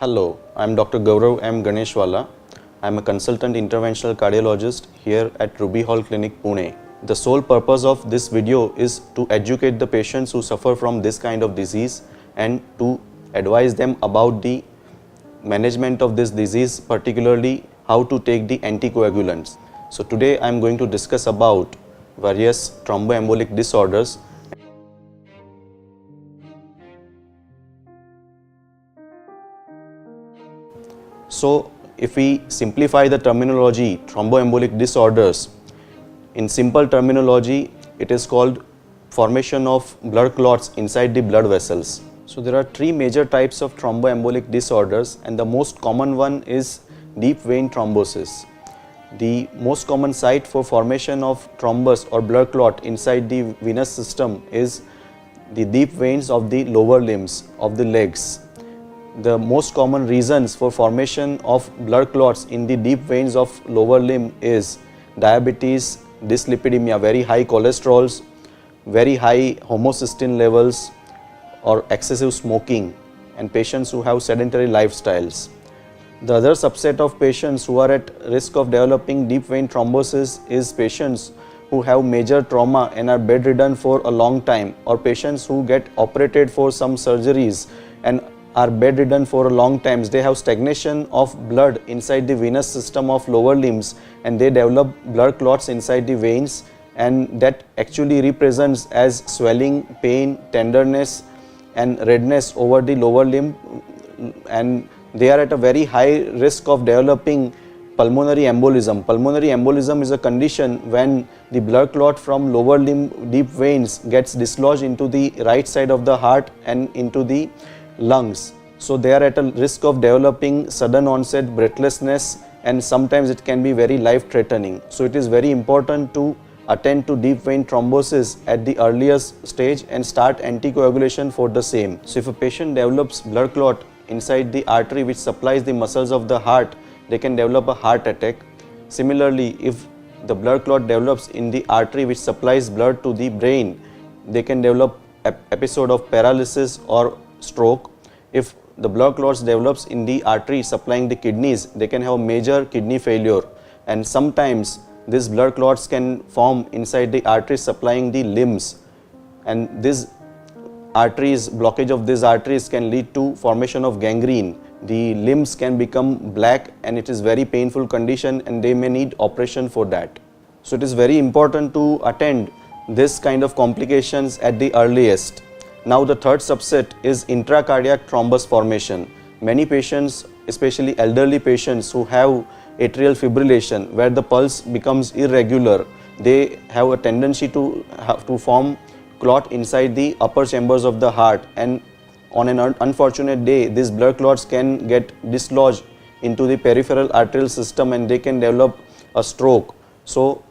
Hello, I am Dr. Gaurav M. Ganeshwala. I am a consultant interventional cardiologist here at Ruby Hall Clinic, Pune. The sole purpose of this video is to educate the patients who suffer from this kind of disease and to advise them about the management of this disease, particularly how to take the anticoagulants. So today I am going to discuss about various thromboembolic disorders. So if we simplify the terminology thromboembolic disorders, in simple terminology it is called formation of blood clots inside the blood vessels. So there are three major types of thromboembolic disorders, and the most common one is deep vein thrombosis. The most common site for formation of thrombus or blood clot inside the venous system is the deep veins of the lower limbs of the legs. The most common reasons for formation of blood clots in the deep veins of lower limb is diabetes, dyslipidemia, very high cholesterols, very high homocysteine levels, or excessive smoking, and patients who have sedentary lifestyles. The other subset of patients who are at risk of developing deep vein thrombosis is patients who have major trauma and are bedridden for a long time, or patients who get operated for some surgeries and are bedridden for a long time. They have stagnation of blood inside the venous system of lower limbs and they develop blood clots inside the veins, and that actually represents as swelling, pain, tenderness and redness over the lower limb, and they are at a very high risk of developing pulmonary embolism. Pulmonary embolism is a condition when the blood clot from lower limb deep veins gets dislodged into the right side of the heart and into the lungs. So they are at a risk of developing sudden onset breathlessness, and sometimes it can be very life threatening. So it is very important to attend to deep vein thrombosis at the earliest stage and start anticoagulation for the same. So if a patient develops blood clot inside the artery which supplies the muscles of the heart, they can develop a heart attack. Similarly, if the blood clot develops in the artery which supplies blood to the brain, they can develop episode of paralysis or stroke. If the blood clots develops in the artery supplying the kidneys, they can have major kidney failure, and sometimes these blood clots can form inside the arteries supplying the limbs, and these arteries, blockage of these arteries can lead to formation of gangrene. The limbs can become black and it is very painful condition, and they may need operation for that. So it is very important to attend this kind of complications at the earliest. Now the third subset is intracardiac thrombus formation. Many patients, especially elderly patients who have atrial fibrillation where the pulse becomes irregular, they have a tendency to form clot inside the upper chambers of the heart, and on an unfortunate day these blood clots can get dislodged into the peripheral arterial system and they can develop a stroke. So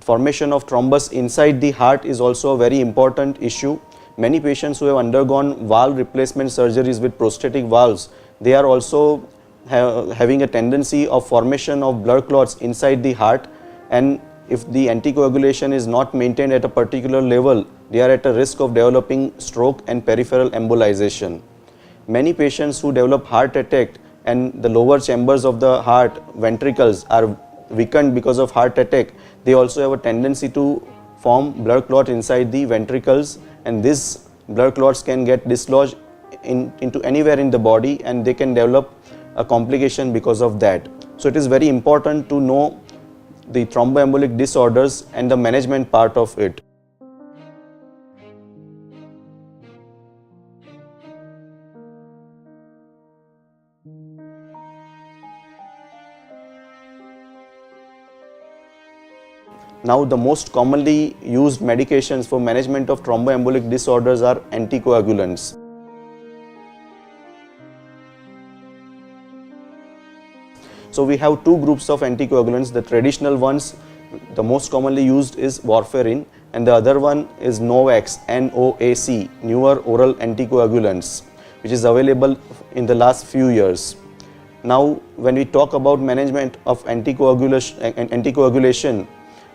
formation of thrombus inside the heart is also a very important issue. Many patients who have undergone valve replacement surgeries with prosthetic valves, they are also having a tendency of formation of blood clots inside the heart, and if the anticoagulation is not maintained at a particular level, they are at a risk of developing stroke and peripheral embolization. Many patients who develop heart attack and the lower chambers of the heart ventricles are weakened because of heart attack, they also have a tendency to form blood clot inside the ventricles, and these blood clots can get dislodged into anywhere in the body and they can develop a complication because of that. So it is very important to know the thromboembolic disorders and the management part of it. Now the most commonly used medications for management of thromboembolic disorders are anticoagulants. So we have two groups of anticoagulants. The traditional ones, the most commonly used is Warfarin, and the other one is Novax, NOAC, newer oral anticoagulants, which is available in the last few years. Now when we talk about management of anticoagulation,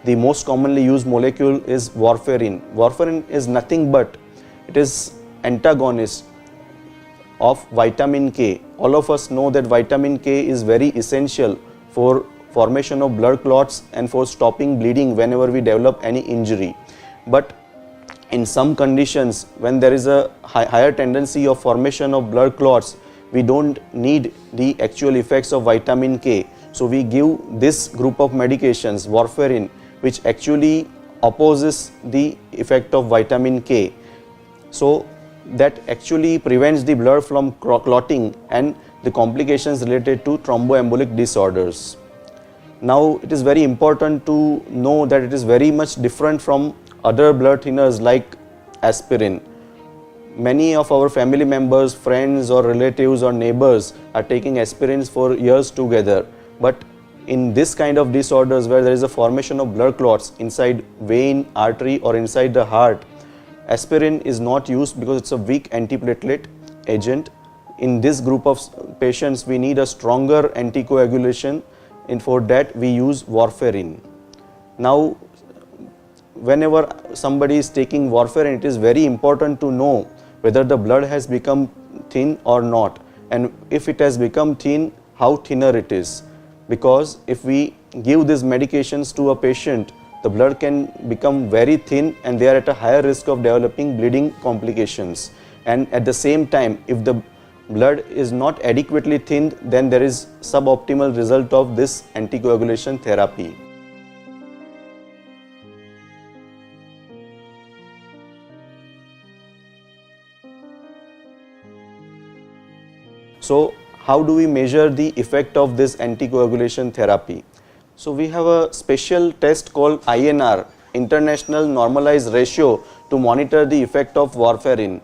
the most commonly used molecule is Warfarin. Warfarin is nothing but, it is antagonist of vitamin K. All of us know that vitamin K is very essential for formation of blood clots and for stopping bleeding whenever we develop any injury. But in some conditions, when there is a higher tendency of formation of blood clots, we don't need the actual effects of vitamin K. So we give this group of medications, Warfarin, which actually opposes the effect of vitamin K. So that actually prevents the blood from clotting and the complications related to thromboembolic disorders. Now it is very important to know that it is very much different from other blood thinners like aspirin. Many of our family members, friends or relatives or neighbors are taking aspirins for years together. But in this kind of disorders where there is a formation of blood clots inside vein, artery or inside the heart, aspirin is not used because it's a weak antiplatelet agent. In this group of patients, we need a stronger anticoagulation, and for that we use warfarin. Now, whenever somebody is taking warfarin, it is very important to know whether the blood has become thin or not, and if it has become thin, how thinner it is. Because if we give these medications to a patient, the blood can become very thin and they are at a higher risk of developing bleeding complications. And at the same time, if the blood is not adequately thinned, then there is suboptimal result of this anticoagulation therapy. So how do we measure the effect of this anticoagulation therapy? So we have a special test called INR, International Normalized Ratio, to monitor the effect of warfarin.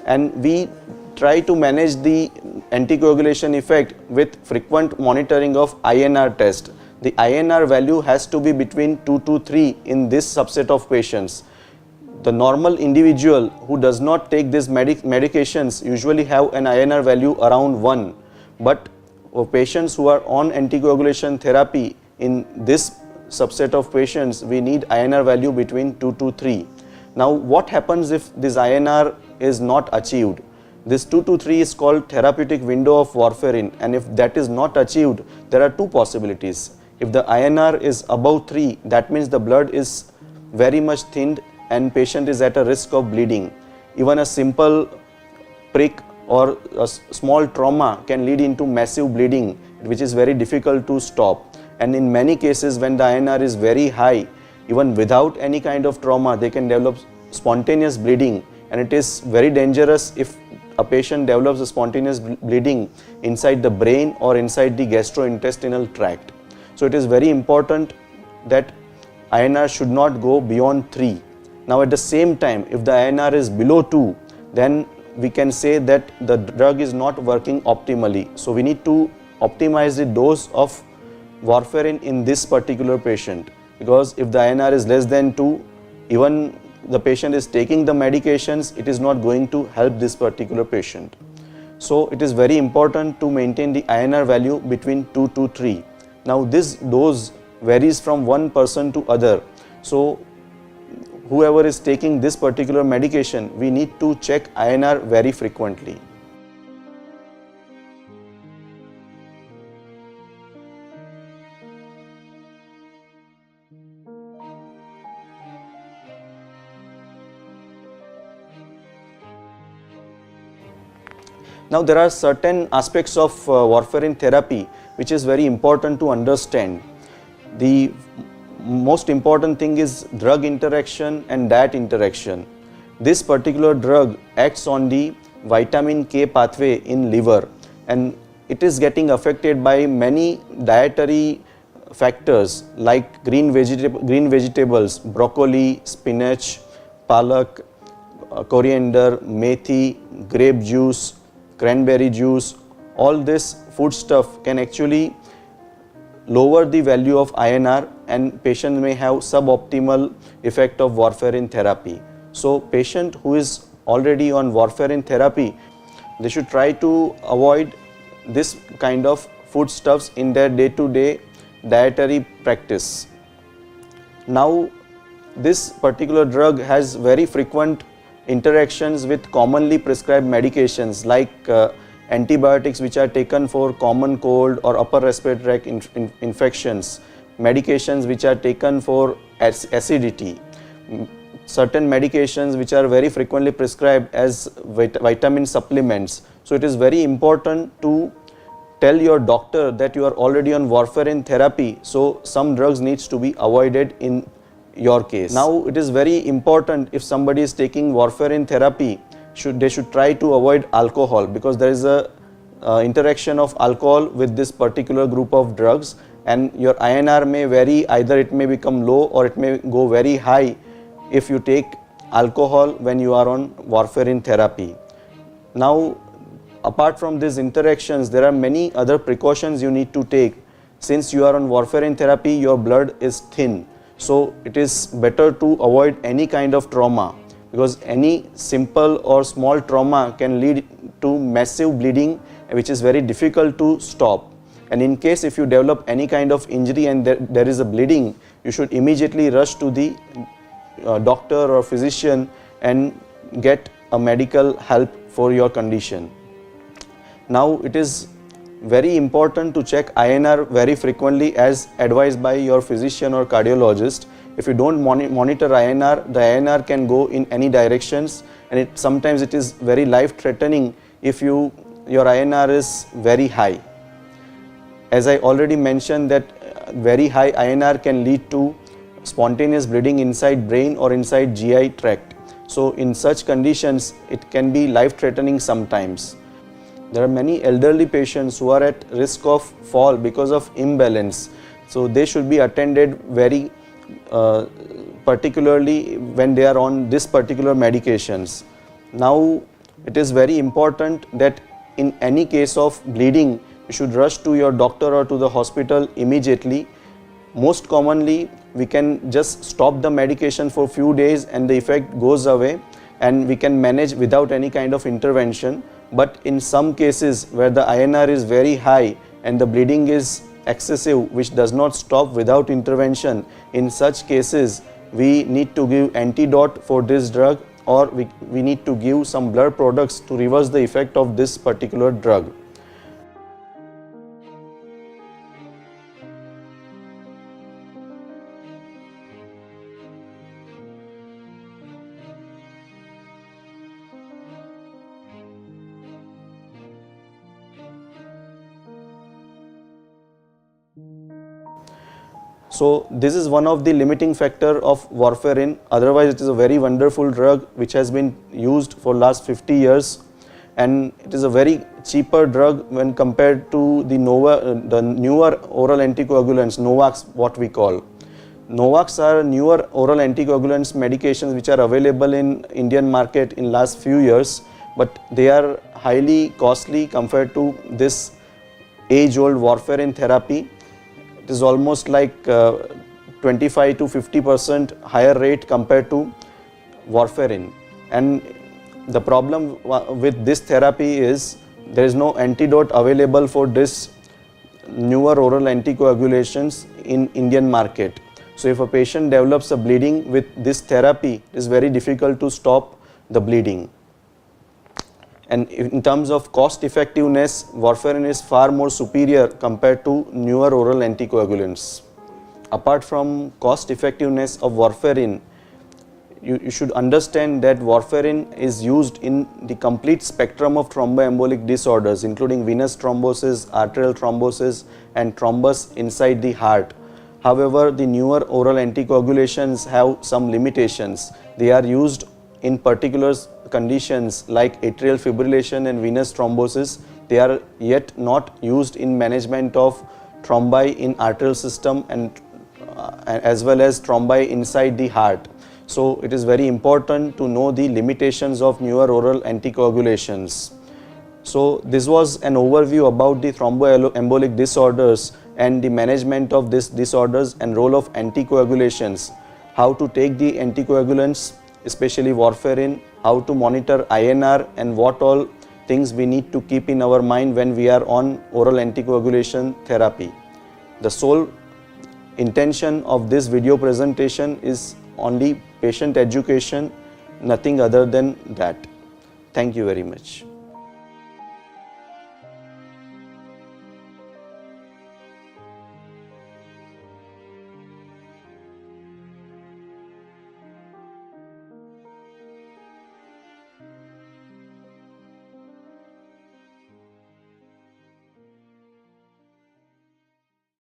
And we try to manage the anticoagulation effect with frequent monitoring of INR test. The INR value has to be between 2 to 3 in this subset of patients. The normal individual who does not take these medications usually have an INR value around 1. But for patients who are on anticoagulation therapy, in this subset of patients, we need INR value between 2 to 3. Now, what happens if this INR is not achieved? This 2 to 3 is called therapeutic window of warfarin, and if that is not achieved, there are two possibilities. If the INR is above 3, that means the blood is very much thinned and patient is at a risk of bleeding. Even a simple prick or a small trauma can lead into massive bleeding, which is very difficult to stop. And in many cases, when the INR is very high, even without any kind of trauma, they can develop spontaneous bleeding, and it is very dangerous if a patient develops a spontaneous bleeding inside the brain or inside the gastrointestinal tract. So it is very important that INR should not go beyond 3. Now at the same time, if the INR is below 2, then we can say that the drug is not working optimally. So we need to optimize the dose of warfarin in this particular patient, because if the INR is less than 2, even the patient is taking the medications, it is not going to help this particular patient. So it is very important to maintain the INR value between 2 to 3. Now this dose varies from one person to other. So whoever is taking this particular medication, we need to check INR very frequently. Now there are certain aspects of warfarin therapy which is very important to understand. The most important thing is drug interaction and diet interaction. This particular drug acts on the vitamin K pathway in liver, and it is getting affected by many dietary factors like green vegetables, broccoli, spinach, palak, coriander, methi, grape juice, cranberry juice. All this food stuff can actually lower the value of INR, and patient may have suboptimal effect of warfarin therapy. So patient who is already on warfarin therapy, they should try to avoid this kind of foodstuffs in their day-to-day dietary practice. Now, this particular drug has very frequent interactions with commonly prescribed medications like antibiotics which are taken for common cold or upper respiratory tract infections, medications which are taken for acidity, certain medications which are very frequently prescribed as vitamin supplements. So it is very important to tell your doctor that you are already on warfarin therapy, so some drugs needs to be avoided in your case. Now it is very important, if somebody is taking warfarin therapy, they should try to avoid alcohol, because there is a interaction of alcohol with this particular group of drugs, and your INR may vary, either it may become low or it may go very high if you take alcohol when you are on warfarin therapy. Now, apart from these interactions, there are many other precautions you need to take. Since you are on warfarin therapy, your blood is thin, so it is better to avoid any kind of trauma, because any simple or small trauma can lead to massive bleeding, which is very difficult to stop. And in case if you develop any kind of injury and there is a bleeding, you should immediately rush to the doctor or physician and get a medical help for your condition. Now it is very important to check INR very frequently as advised by your physician or cardiologist. If you don't monitor INR, the INR can go in any directions, and sometimes it is very life-threatening if your INR is very high. As I already mentioned that very high INR can lead to spontaneous bleeding inside brain or inside GI tract. So in such conditions, it can be life-threatening sometimes. There are many elderly patients who are at risk of fall because of imbalance. So they should be attended very particularly when they are on this particular medications. Now it is very important that in any case of bleeding, you should rush to your doctor or to the hospital immediately. Most commonly, we can just stop the medication for few days and the effect goes away, and we can manage without any kind of intervention. But in some cases where the INR is very high and the bleeding is excessive, which does not stop without intervention, in such cases we need to give antidote for this drug, or we need to give some blood products to reverse the effect of this particular drug. So this is one of the limiting factor of warfarin. Otherwise, it is a very wonderful drug which has been used for last 50 years, and it is a very cheaper drug when compared to the newer oral anticoagulants, Novaks, what we call. Novaks are newer oral anticoagulants medications which are available in Indian market in last few years, but they are highly costly compared to this age-old warfarin therapy. It is almost like 25 to 50% higher rate compared to warfarin. And the problem with this therapy is there is no antidote available for this newer oral anticoagulations in Indian market. So if a patient develops a bleeding with this therapy, it is very difficult to stop the bleeding. And in terms of cost effectiveness, warfarin is far more superior compared to newer oral anticoagulants. Apart from cost effectiveness of warfarin, you should understand that warfarin is used in the complete spectrum of thromboembolic disorders, including venous thrombosis, arterial thrombosis, and thrombus inside the heart. However, the newer oral anticoagulations have some limitations. They are used in particular conditions like atrial fibrillation and venous thrombosis. They are yet not used in management of thrombi in arterial system and as well as thrombi inside the heart. So it is very important to know the limitations of newer oral anticoagulations. So this was an overview about the thromboembolic disorders and the management of these disorders and role of anticoagulations, how to take the anticoagulants, especially warfarin, how to monitor INR, and what all things we need to keep in our mind when we are on oral anticoagulation therapy. The sole intention of this video presentation is only patient education, nothing other than that. Thank you very much.